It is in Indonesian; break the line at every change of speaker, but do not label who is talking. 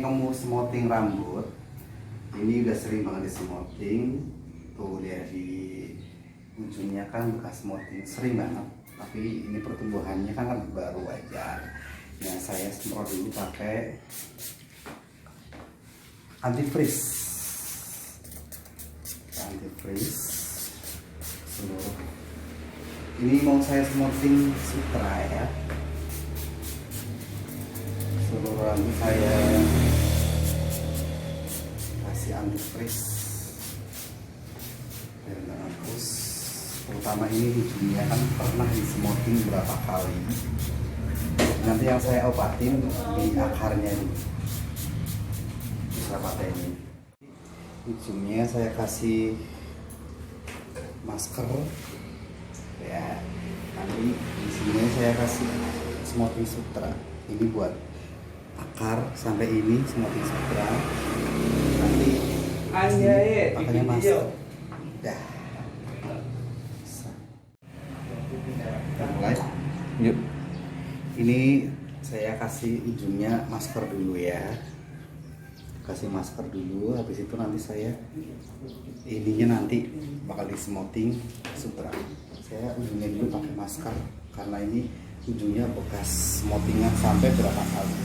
kamu smoothing rambut, ini udah sering banget di smoothing. Tuh lihat di ujungnya kan bekas smoothing sering banget. Tapi ini pertumbuhannya kan baru aja. Nah saya semprot dulu pakai antifreeze seluruh. Ini mau saya smoothing sutera ya. Seluruh rambut saya kasih antifreeze biar nggak hapus. Terutama ini ujungnya kan pernah di smoothing berapa kali. Nanti yang saya obatin di akarnya ini. Bisa pakai ini. Ujungnya saya kasih masker ya. Nanti di sini saya kasih smoothing sutera. Ini buat akar sampai ini smoothing sutera. Nanti pakainya masker. Dah. Kita mulai. Yuk. Ini saya kasih ujungnya masker dulu ya. Kasih masker dulu, habis itu nanti saya ininya nanti bakal di smoothing sutera. Saya ujungnya dulu pakai masker karena ini ujungnya bekas smoothingnya sampai berapa kali.